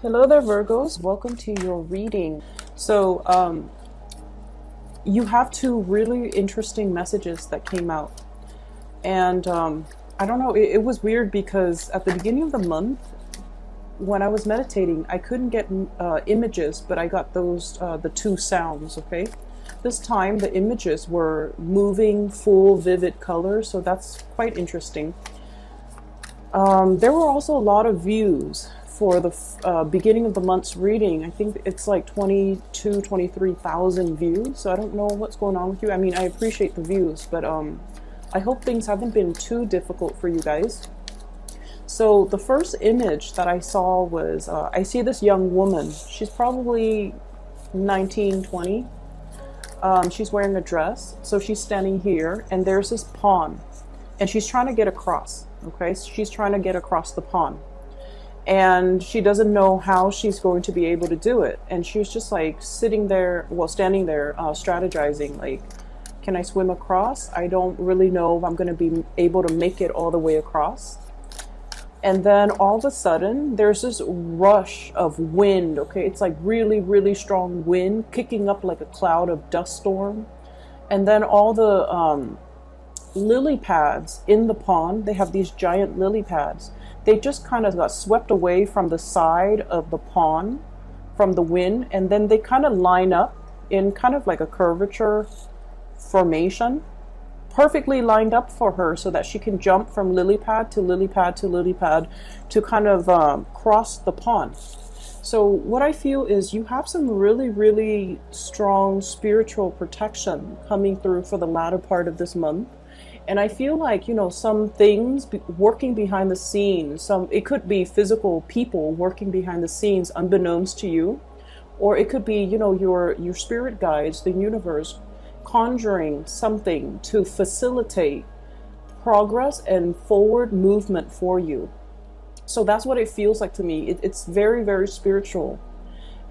Hello there, Virgos. Welcome to your reading. So, you have two really interesting messages that came out. And I don't know, it was weird because at the beginning of the month, when I was meditating, I couldn't get images, but I got those, the two sounds, okay? This time, the images were moving, full, vivid colors, so that's quite interesting. There were also a lot of views for the beginning of the month's reading. I think it's like 23,000 views. So I don't know what's going on with you. I mean, I appreciate the views, but I hope things haven't been too difficult for you guys. So the first image that I saw was, I see this young woman. She's probably 19, 20. She's wearing a dress. So she's standing here and there's this pond and she's trying to get across. Okay, so she's trying to get across the pond. And she doesn't know how she's going to be able to do it. And she's just like sitting there, well, standing there, strategizing, like, can I swim across? I don't really know if I'm going to be able to make it all the way across. And then all of a sudden, there's this rush of wind, okay? It's like really, really strong wind kicking up like a cloud of dust storm. And then all the lily pads in the pond, they have these giant lily pads. They just kind of got swept away from the side of the pond from the wind, and then they kind of line up in kind of like a curvature formation, perfectly lined up for her so that she can jump from lily pad to lily pad to lily pad to kind of cross the pond. So what I feel is you have some really, really strong spiritual protection coming through for the latter part of this month. And I feel like, you know, some things working behind the scenes, it could be physical people working behind the scenes unbeknownst to you, or it could be, you know, your spirit guides, the universe, conjuring something to facilitate progress and forward movement for you. So that's what it feels like to me. It's very, very spiritual.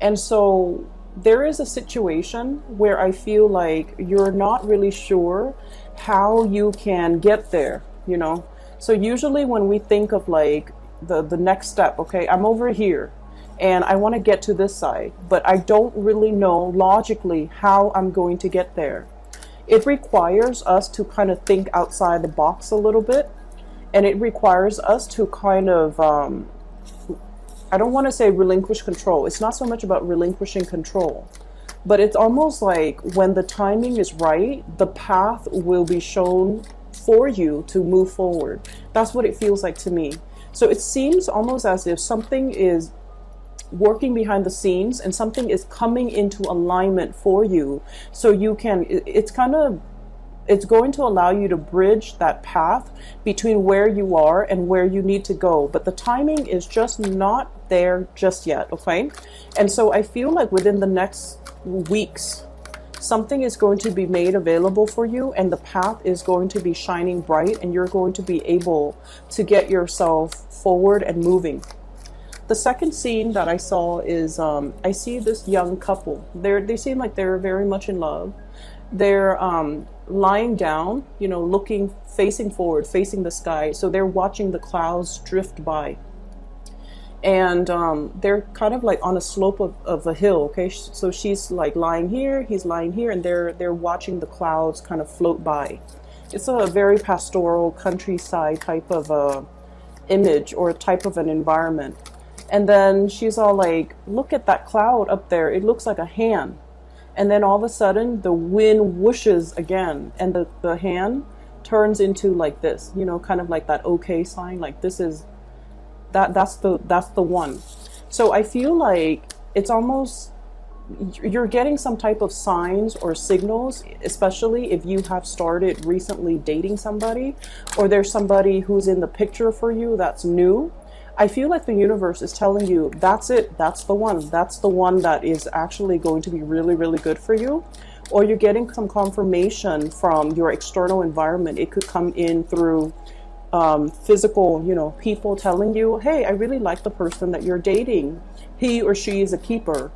And so there is a situation where I feel like you're not really sure how you can get there, you know. So usually when we think of like the next step, okay, I'm over here and I want to get to this side, but I don't really know logically how I'm going to get there. It requires us to kind of think outside the box a little bit, and it requires us to kind of I don't want to say relinquish control. It's not so much about relinquishing control, but it's almost like when the timing is right, the path will be shown for you to move forward. That's what it feels like to me. So it seems almost as if something is working behind the scenes and something is coming into alignment for you. So you can, it's going to allow you to bridge that path between where you are and where you need to go. But the timing is just not there just yet, okay? And so I feel like within the next weeks, something is going to be made available for you and the path is going to be shining bright and you're going to be able to get yourself forward and moving. The second scene that I saw is, I see this young couple. They seem like they're very much in love. They're lying down, you know, looking, facing forward, facing the sky. So they're watching the clouds drift by. And they're kind of like on a slope of a hill, okay? So she's like lying here, he's lying here, and they're watching the clouds kind of float by. It's a very pastoral countryside type of image or type of an environment. And then she's all like, look at that cloud up there. It looks like a hand. And then all of a sudden the wind whooshes again and the hand turns into like this, you know, kind of like that okay sign, like this is, that's the one. So I feel like it's almost, you're getting some type of signs or signals, especially if you have started recently dating somebody or there's somebody who's in the picture for you that's new. I feel like the universe is telling you, that's it, that's the one that is actually going to be really, really good for you. Or you're getting some confirmation from your external environment. It could come in through physical, you know, people telling you, hey, I really like the person that you're dating. He or she is a keeper.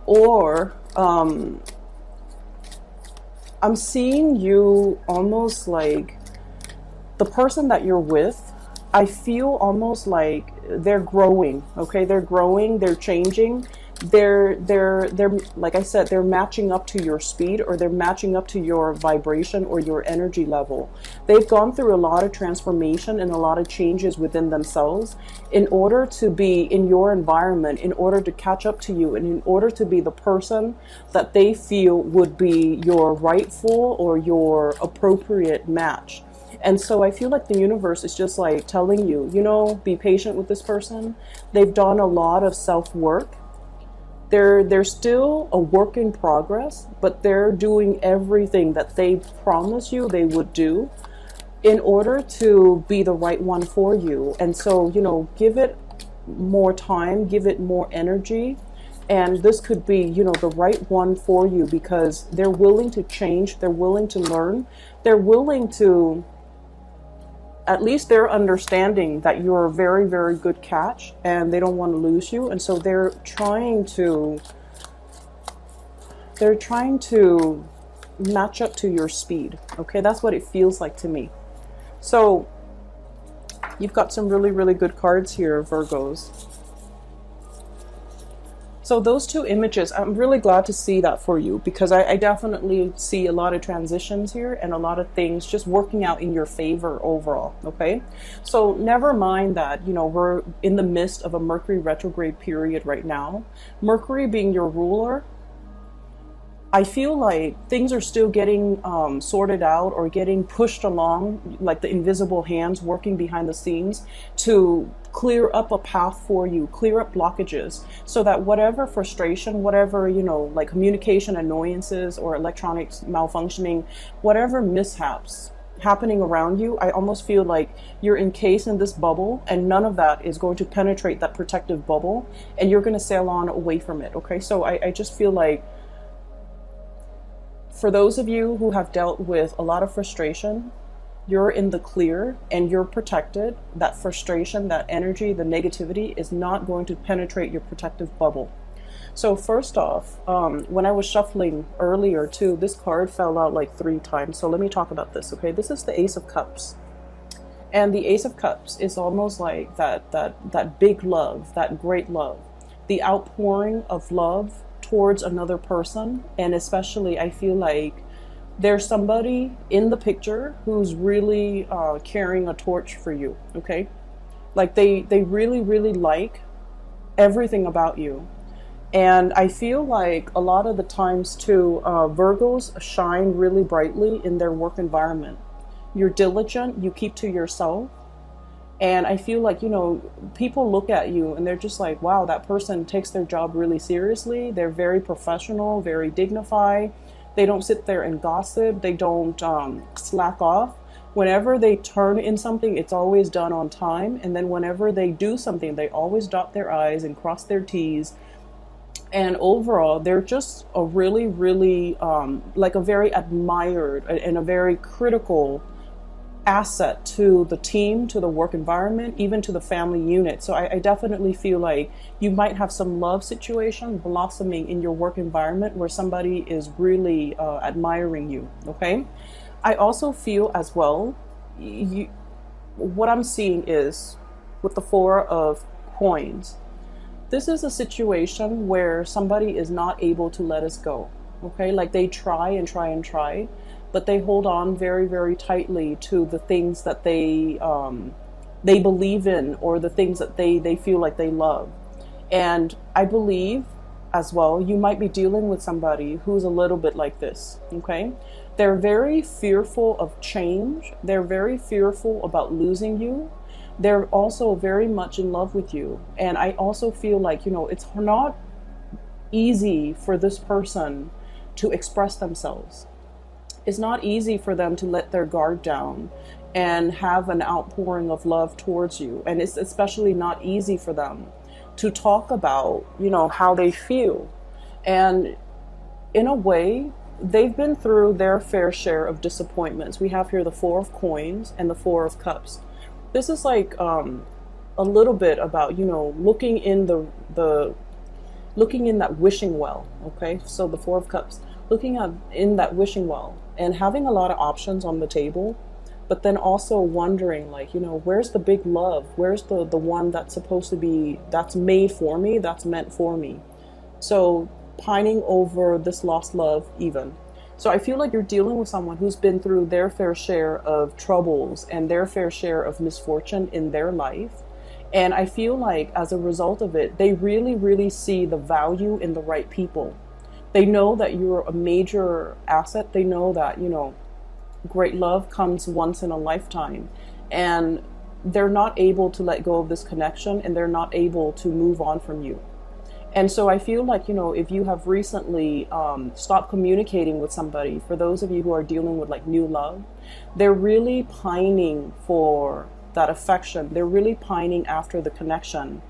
Or I'm seeing you almost like the person that you're with, I feel almost like they're growing, okay? They're growing, they're changing. They're like I said, they're matching up to your speed, or they're matching up to your vibration or your energy level. They've gone through a lot of transformation and a lot of changes within themselves in order to be in your environment, in order to catch up to you, and in order to be the person that they feel would be your rightful or your appropriate match. And so I feel like the universe is just like telling you, you know, be patient with this person. They've done a lot of self-work. They're still a work in progress, but they're doing everything that they promised you they would do in order to be the right one for you. And so, you know, give it more time, give it more energy. And this could be, you know, the right one for you, because they're willing to change. They're willing to learn. They're willing to, at least they're understanding that you're a very, very good catch and they don't want to lose you. And so they're trying to match up to your speed. Okay, that's what it feels like to me. So you've got some really, really good cards here, Virgos. So those two images, I'm really glad to see that for you, because I definitely see a lot of transitions here and a lot of things just working out in your favor overall, okay? So never mind that, you know, we're in the midst of a Mercury retrograde period right now. Mercury being your ruler, I feel like things are still getting sorted out or getting pushed along, like the invisible hands working behind the scenes to clear up a path for you, clear up blockages, so that whatever frustration, whatever, you know, like communication annoyances or electronics malfunctioning, whatever mishaps happening around you, I almost feel like you're encased in this bubble and none of that is going to penetrate that protective bubble and you're going to sail on away from it, okay? So I just feel like for those of you who have dealt with a lot of frustration, you're in the clear and you're protected. That frustration, that energy, the negativity is not going to penetrate your protective bubble. So first off, when I was shuffling earlier too, this card fell out like 3 times. So let me talk about this, okay? This is the Ace of Cups. And the Ace of Cups is almost like that big love, that great love, the outpouring of love towards another person. And especially I feel like there's somebody in the picture who's really carrying a torch for you, okay? Like they really, really like everything about you. And I feel like a lot of the times too, Virgos shine really brightly in their work environment. You're diligent, you keep to yourself. And I feel like, you know, people look at you and they're just like, wow, that person takes their job really seriously. They're very professional, very dignified. They don't sit there and gossip. They don't slack off. Whenever they turn in something, it's always done on time. And then whenever they do something, they always dot their I's and cross their T's. And overall, they're just a really, really, like a very admired and a very critical asset to the team, to the work environment, even to the family unit. So I definitely feel like you might have some love situation blossoming in your work environment where somebody is really admiring you, okay? I also feel as well, what I'm seeing is with the 4 of coins, this is a situation where somebody is not able to let us go, okay? Like they try and try and try, but they hold on very, very tightly to the things that they believe in, or the things that they feel like they love. And I believe as well, you might be dealing with somebody who's a little bit like this, okay? They're very fearful of change. They're very fearful about losing you. They're also very much in love with you. And I also feel like, you know, it's not easy for this person to express themselves. It's not easy for them to let their guard down and have an outpouring of love towards you. And it's especially not easy for them to talk about, you know, how they feel. And in a way, they've been through their fair share of disappointments. We have here the 4 of coins and the 4 of cups. This is like a little bit about, you know, looking in looking in that wishing well, okay? So the 4 of cups, looking in that wishing well and having a lot of options on the table, but then also wondering, like, you know, where's the big love? Where's the one that's supposed to be, that's made for me, that's meant for me? So pining over this lost love even. So I feel like you're dealing with someone who's been through their fair share of troubles and their fair share of misfortune in their life. And I feel like as a result of it, they really, really see the value in the right people. They know that you're a major asset. They know that, you know, great love comes once in a lifetime. And they're not able to let go of this connection, and they're not able to move on from you. And so I feel like, you know, if you have recently stopped communicating with somebody, for those of you who are dealing with like new love, they're really pining for that affection. They're really pining after the connection.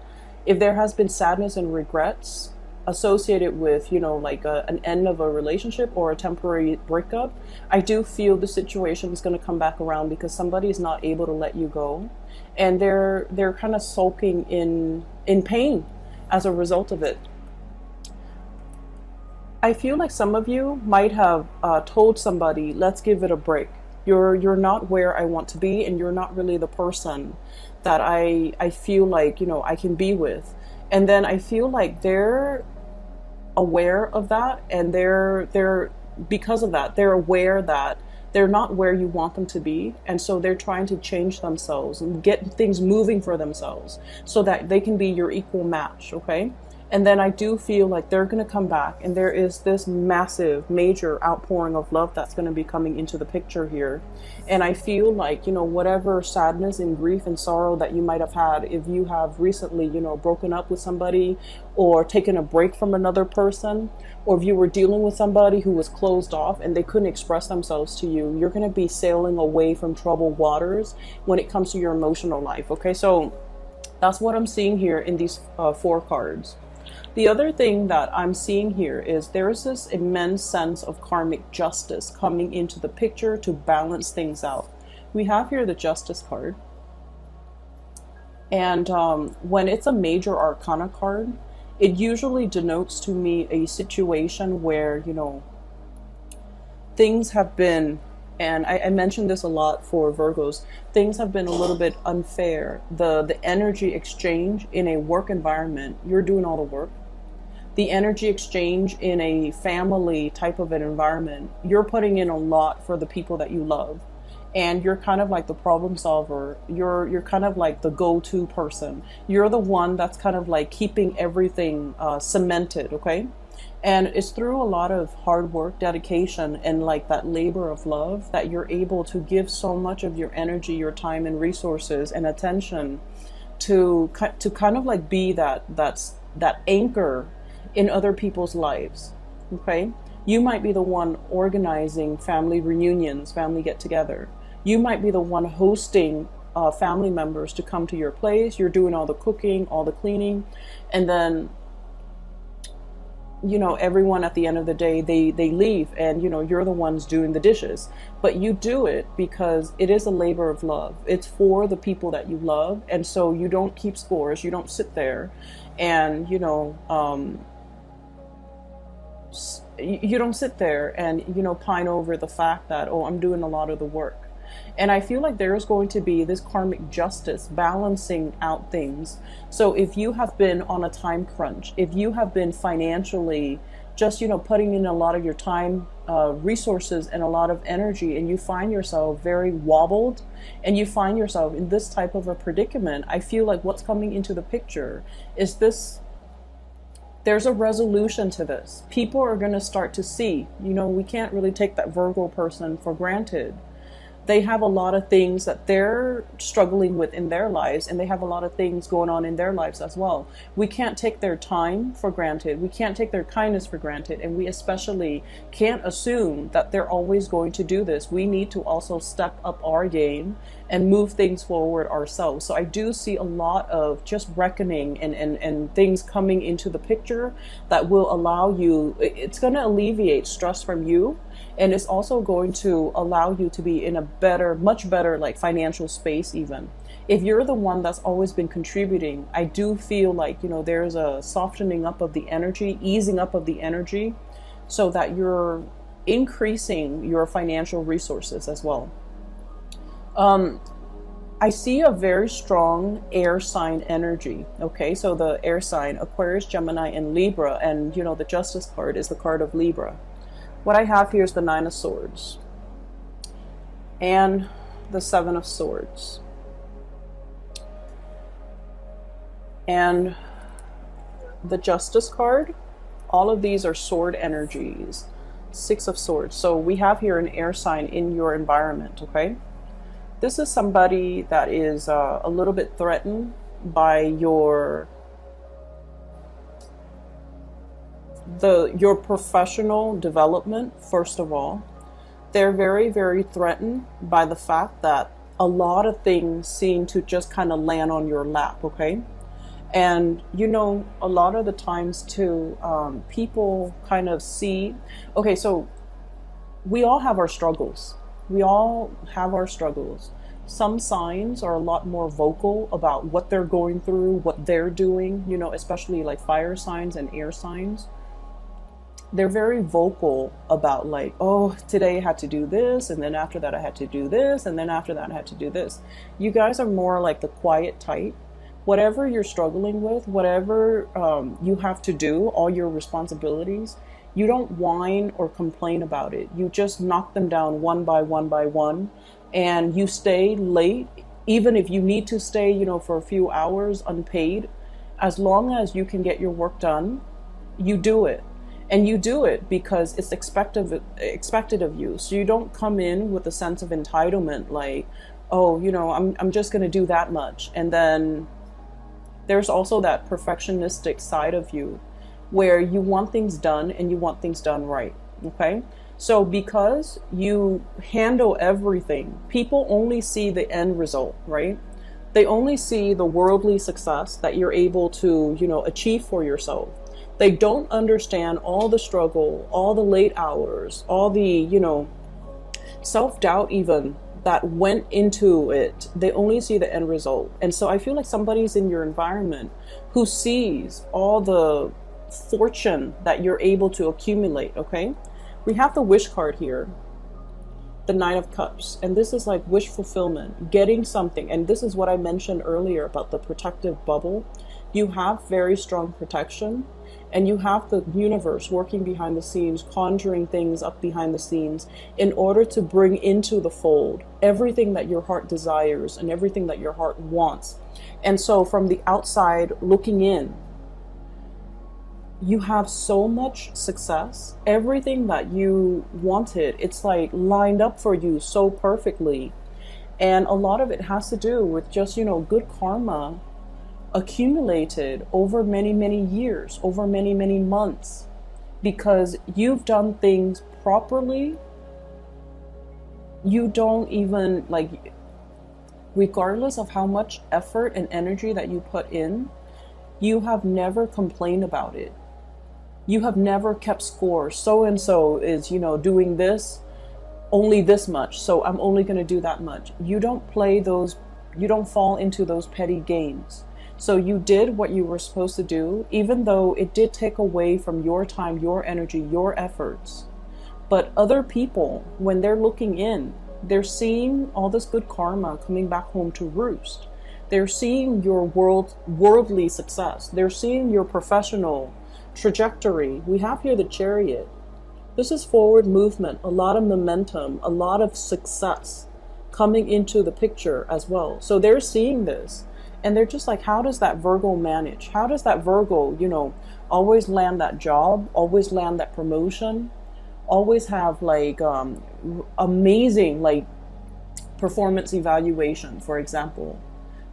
If there has been sadness and regrets associated with, you know, like an end of a relationship or a temporary breakup, I do feel the situation is going to come back around, because somebody is not able to let you go, and they're kind of sulking in pain as a result of it. I feel like some of you might have told somebody, let's give it a break. You're not where I want to be, and you're not really the person that I feel like, you know, I can be with. And then I feel like they're aware of that, and they're because of that, they're aware that they're not where you want them to be, and so they're trying to change themselves and get things moving for themselves so that they can be your equal match, okay? And then I do feel like they're going to come back, and there is this massive, major outpouring of love that's going to be coming into the picture here. And I feel like, you know, whatever sadness and grief and sorrow that you might have had, if you have recently, you know, broken up with somebody or taken a break from another person, or if you were dealing with somebody who was closed off and they couldn't express themselves to you, you're going to be sailing away from troubled waters when it comes to your emotional life. Okay, so that's what I'm seeing here in these 4 cards. The other thing that I'm seeing here is there is this immense sense of karmic justice coming into the picture to balance things out. We have here the Justice card. And when it's a major arcana card, it usually denotes to me a situation where, you know, things have been, and I mentioned this a lot for Virgos, things have been a little bit unfair. The energy exchange in a work environment, you're doing all the work. The energy exchange in a family type of an environment, you're putting in a lot for the people that you love. And you're kind of like the problem solver. You're kind of like the go-to person. You're the one that's kind of like keeping everything cemented, okay? And it's through a lot of hard work, dedication, and like that labor of love that you're able to give so much of your energy, your time and resources and attention to kind of like be that anchor in other people's lives, okay? You might be the one organizing family reunions, family get-together. You might be the one hosting family members to come to your place. You're doing all the cooking, all the cleaning, and then, you know, everyone at the end of the day, they leave, and, you know, you're the ones doing the dishes. But you do it because it is a labor of love. It's for the people that you love, and so you don't keep scores. You don't sit there and, you know, you don't sit there and, you know, pine over the fact that, oh, I'm doing a lot of the work. And I feel like there's going to be this karmic justice balancing out things. So if you have been on a time crunch, if you have been financially just, you know, putting in a lot of your time, resources and a lot of energy, and you find yourself very wobbled and you find yourself in this type of a predicament, I feel like what's coming into the picture is this. There's a resolution to this. People are going to start to see, you know, we can't really take that Virgo person for granted. They have a lot of things that they're struggling with in their lives, and they have a lot of things going on in their lives as well. We can't take their time for granted. We can't take their kindness for granted. And we especially can't assume that they're always going to do this. We need to also step up our game and move things forward ourselves. So I do see a lot of just reckoning and things coming into the picture that will allow you, it's going to alleviate stress from you. And it's also going to allow you to be in a better, much better, like financial space even. If you're the one that's always been contributing, I do feel like, you know, there's a softening up of the energy, easing up of the energy, so that you're increasing your financial resources as well. I see a very strong air sign energy. Okay, so the air sign, Aquarius, Gemini, and Libra, and you know, the Justice card is the card of Libra. What I have here is the Nine of Swords and the Seven of Swords. And the Justice card, all of these are sword energies. Six of Swords. So we have here an air sign in your environment, okay? This is somebody that is a little bit threatened by your professional development, first of all. They're very, very threatened by the fact that a lot of things seem to just kind of land on your lap, okay? And, you know, a lot of the times too, people kind of see, okay, so we all have our struggles. We all have our struggles. Some signs are a lot more vocal about what they're going through, what they're doing, you know, especially like fire signs and air signs. They're very vocal about like, oh, today I had to do this, and then after that I had to do this, and then after that I had to do this. You guys are more like the quiet type. Whatever you're struggling with, whatever you have to do, all your responsibilities, you don't whine or complain about it. You just knock them down one by one by one, and you stay late, even if you need to stay, you know, for a few hours unpaid. As long as you can get your work done, you do it. And you do it because it's expected of you. So you don't come in with a sense of entitlement, like, oh, you know, I'm just going to do that much. And then there's also that perfectionistic side of you where you want things done and you want things done right, okay? So because you handle everything, people only see the end result, right? They only see the worldly success that you're able to, you know, achieve for yourself. They don't understand all the struggle, all the late hours, all the, you know, self-doubt even that went into it. They only see the end result. And so I feel like somebody's in your environment who sees all the fortune that you're able to accumulate, okay? We have the wish card here, the Nine of Cups, and this is like wish fulfillment, getting something. And this is what I mentioned earlier about the protective bubble. You have very strong protection, and you have the universe working behind the scenes, conjuring things up behind the scenes in order to bring into the fold everything that your heart desires and everything that your heart wants. And so from the outside looking in, you have so much success. Everything that you wanted, it's like lined up for you so perfectly. And a lot of it has to do with just, you know, good karma accumulated over many, many years, over many, many months, because you've done things properly. You don't even, like, regardless of how much effort and energy that you put in, you have never complained about it. You have never kept score. So and so is, you know, doing this, only this much, so I'm only going to do that much. You don't play those, you don't fall into those petty games. So you did what you were supposed to do, even though it did take away from your time, your energy, your efforts. But other people, when they're looking in, they're seeing all this good karma coming back home to roost. They're seeing your worldly success. They're seeing your professional trajectory. We have here the Chariot. This is forward movement, a lot of momentum, a lot of success coming into the picture as well. So they're seeing this. And they're just like, how does that Virgo manage? How does that Virgo, you know, always land that job, always land that promotion, always have like amazing like performance evaluation, for example?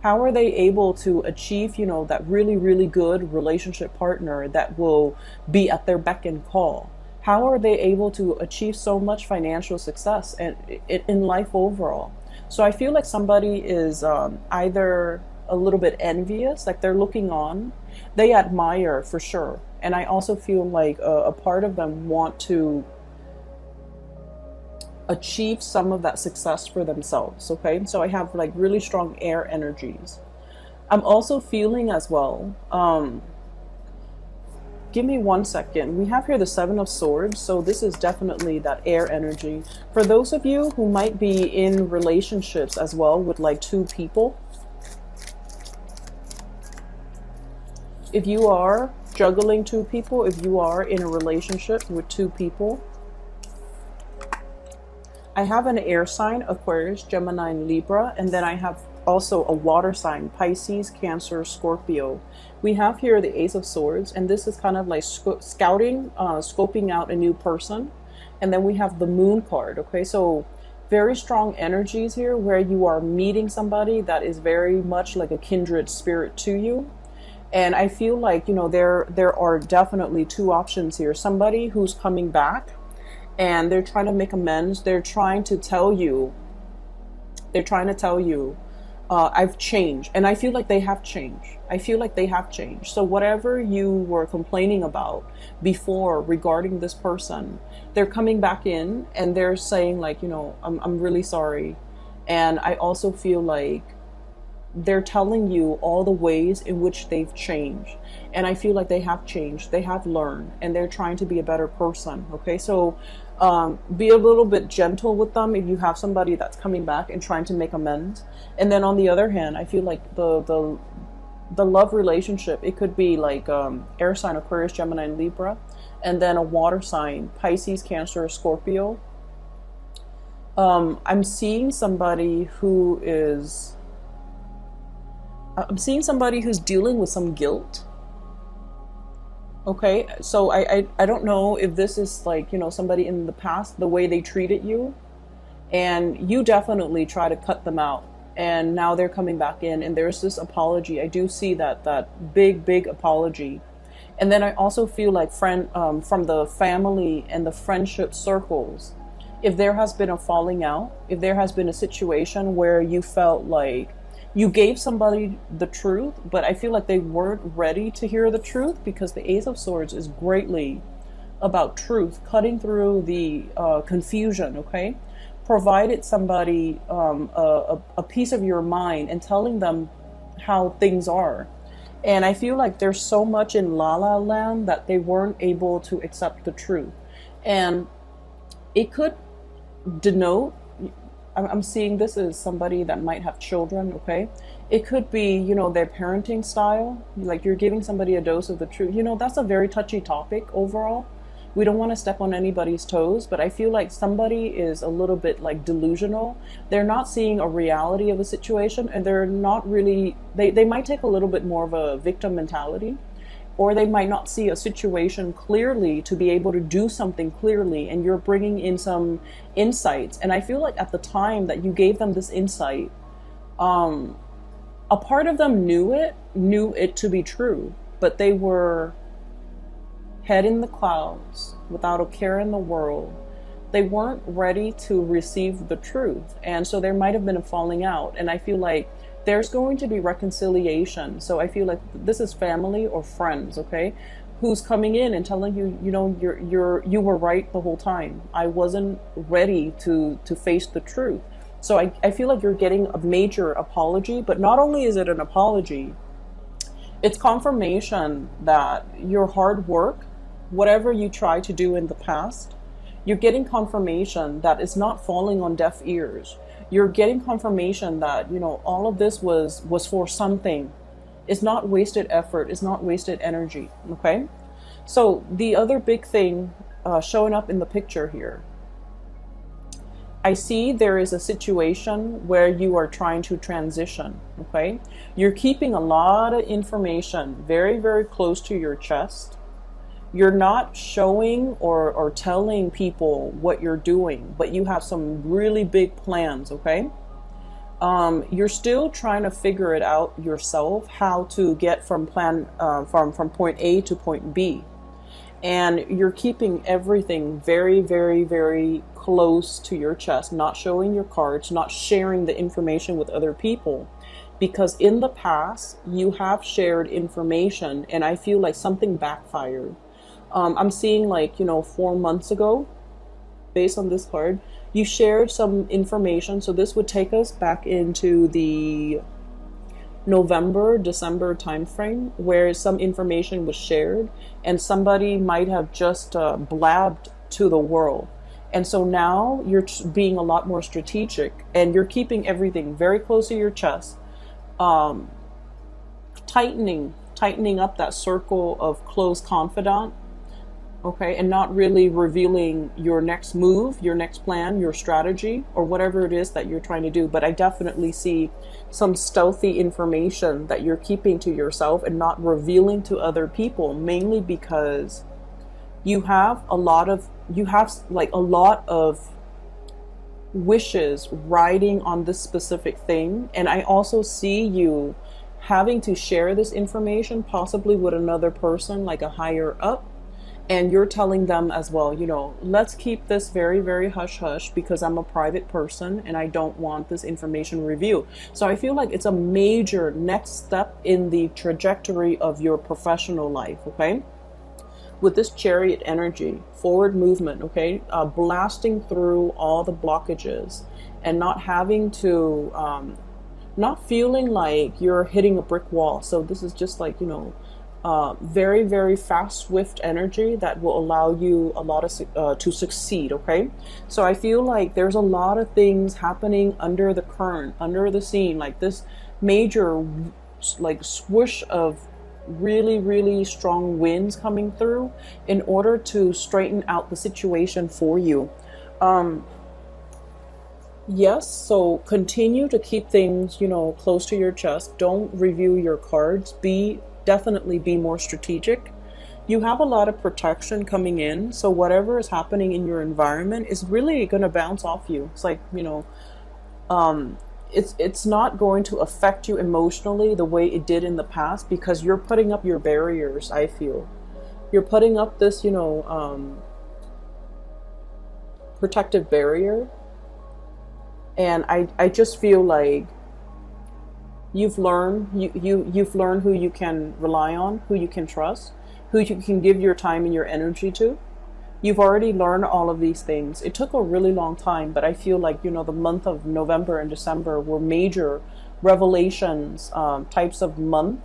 How are they able to achieve, you know, that really, really good relationship partner that will be at their beck and call? How are they able to achieve so much financial success and in life overall? So I feel like somebody is either a little bit envious, like they're looking on, they admire for sure. And I also feel like a part of them want to achieve some of that success for themselves, okay? So I have like really strong air energies. I'm also feeling as well, Give me 1 second. We have here the Seven of Swords, so this is definitely that air energy. For those of you who might be in relationships as well with like two people, if you are juggling two people, if you are in a relationship with two people, I have an air sign, Aquarius, Gemini, and Libra, and then I have also a water sign, Pisces, Cancer, Scorpio. We have here the Ace of Swords, and this is kind of like scouting, scoping out a new person. And then we have the Moon card, okay? So very strong energies here where you are meeting somebody that is very much like a kindred spirit to you. And I feel like, you know, there are definitely two options here. Somebody who's coming back and they're trying to make amends. They're trying to tell you, I've changed. And I feel like they have changed. I feel like they have changed. So whatever you were complaining about before regarding this person, they're coming back in and they're saying like, you know, I'm really sorry. And I also feel like they're telling you all the ways in which they've changed. And I feel like they have changed. They have learned and they're trying to be a better person. Okay. So be a little bit gentle with them if you have somebody that's coming back and trying to make amends. And then on the other hand, I feel like the love relationship, it could be like air sign, Aquarius, Gemini, and Libra, and then a water sign, Pisces, Cancer, Scorpio. I'm seeing somebody who's dealing with some guilt. Okay, so I don't know if this is like, you know, somebody in the past, the way they treated you, and you definitely try to cut them out, and now they're coming back in, and there's this apology. I do see that big apology. And then I also feel like from the family and the friendship circles, if there has been a falling out, if there has been a situation where you felt like you gave somebody the truth, but I feel like they weren't ready to hear the truth, because the Ace of Swords is greatly about truth, cutting through the confusion, okay? Provided somebody a piece of your mind and telling them how things are. And I feel like there's so much in La La Land that they weren't able to accept the truth. And it could denote, I'm seeing this as somebody that might have children, okay? It could be, you know, their parenting style, like you're giving somebody a dose of the truth. You know, that's a very touchy topic overall. We don't want to step on anybody's toes, but I feel like somebody is a little bit like delusional. They're not seeing a reality of a situation, and they're not really, they might take a little bit more of a victim mentality. Or they might not see a situation clearly to be able to do something clearly, and you're bringing in some insights. And I feel like at the time that you gave them this insight, a part of them knew it to be true, but they were head in the clouds without a care in the world. They weren't ready to receive the truth. And so there might have been a falling out. And I feel like there's going to be reconciliation. So I feel like this is family or friends, okay, who's coming in and telling you, you know, you were right the whole time. I wasn't ready to face the truth. So I feel like you're getting a major apology, but not only is it an apology, it's confirmation that your hard work, whatever you tried to do in the past, you're getting confirmation that it's not falling on deaf ears. You're getting confirmation that, you know, all of this was for something. It's not wasted effort. It's not wasted energy. Okay. So the other big thing showing up in the picture here, I see there is a situation where you are trying to transition. Okay. You're keeping a lot of information very, very close to your chest. You're not showing or telling people what you're doing, but you have some really big plans, okay? You're still trying to figure it out yourself, how to get from from point A to point B. And you're keeping everything very, very, very close to your chest, not showing your cards, not sharing the information with other people. Because in the past, you have shared information, and I feel like something backfired. I'm seeing like, you know, 4 months ago, based on this card, you shared some information. So this would take us back into the November, December timeframe where some information was shared and somebody might have just blabbed to the world. And so now you're being a lot more strategic and you're keeping everything very close to your chest, um, tightening up that circle of close confidant, okay, and not really revealing your next move, your next plan, your strategy, or whatever it is that you're trying to do. But I definitely see some stealthy information that you're keeping to yourself and not revealing to other people, mainly because you have like a lot of wishes riding on this specific thing. And I also see you having to share this information possibly with another person, like a higher up, and you're telling them as well, you know, let's keep this very, very hush hush because I'm a private person and I don't want this information revealed. So I feel like it's a major next step in the trajectory of your professional life, okay? With this Chariot energy, forward movement, okay, blasting through all the blockages and not having to, not feeling like you're hitting a brick wall. So this is just like, you know, very, very fast, swift energy that will allow you a lot of to succeed, okay? So I feel like there's a lot of things happening under the current, under the scene, like this major like swoosh of really, really strong winds coming through in order to straighten out the situation for you. Yes, so continue to keep things, you know, close to your chest. Don't review your cards. Definitely be more strategic. You have a lot of protection coming in, so whatever is happening in your environment is really going to bounce off you. It's like, you know, it's not going to affect you emotionally the way it did in the past because you're putting up your barriers. I feel you're putting up this, you know, protective barrier, and I just feel like you've learned you've learned who you can rely on, who you can trust, who you can give your time and your energy to. You've already learned all of these things. It took a really long time, but I feel like, you know, the month of November and December were major revelations, types of month.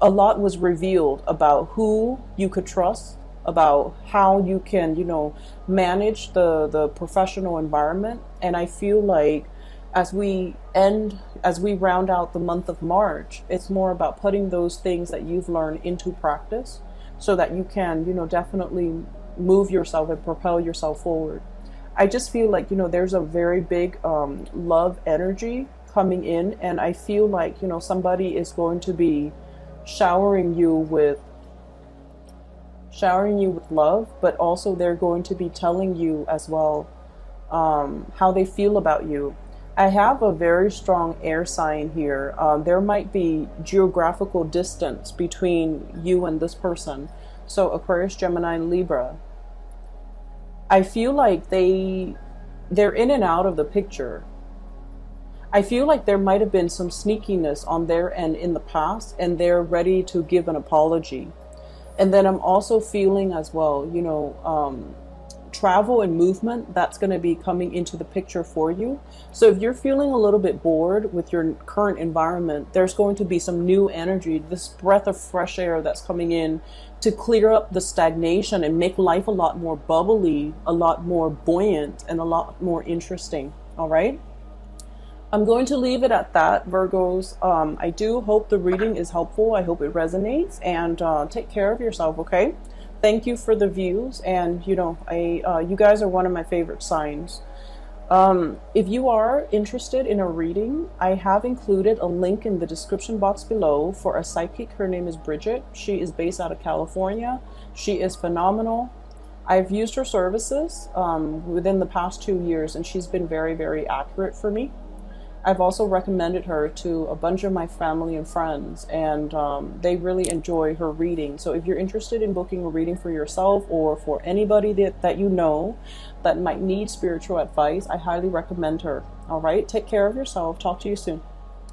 A lot was revealed about who you could trust, about how you can, you know, manage the professional environment. And I feel like as we round out the month of March, it's more about putting those things that you've learned into practice so that you can, you know, definitely move yourself and propel yourself forward. I just feel like, you know, there's a very big love energy coming in, and I feel like, you know, somebody is going to be showering you with love, but also they're going to be telling you as well how they feel about you. I have a very strong air sign here. There might be geographical distance between you and this person. So Aquarius, Gemini, and Libra. I feel like they're in and out of the picture. I feel like there might have been some sneakiness on their end in the past, and they're ready to give an apology. And then I'm also feeling as well, you know, travel and movement that's going to be coming into the picture for you. So if you're feeling a little bit bored with your current environment, there's going to be some new energy, this breath of fresh air that's coming in to clear up the stagnation and make life a lot more bubbly, a lot more buoyant, and a lot more interesting. All right. I'm going to leave it at that, Virgos. I do hope the reading is helpful. I hope it resonates, and take care of yourself, okay? Thank you for the views, and you know, you guys are one of my favorite signs. If you are interested in a reading, I have included a link in the description box below for a psychic. Her name is Bridget. She is based out of California. She is phenomenal. I've used her services within the past 2 years, and she's been very, very accurate for me. I've also recommended her to a bunch of my family and friends, and they really enjoy her reading. So if you're interested in booking a reading for yourself or for anybody that you know that might need spiritual advice, I highly recommend her. All right, take care of yourself. Talk to you soon.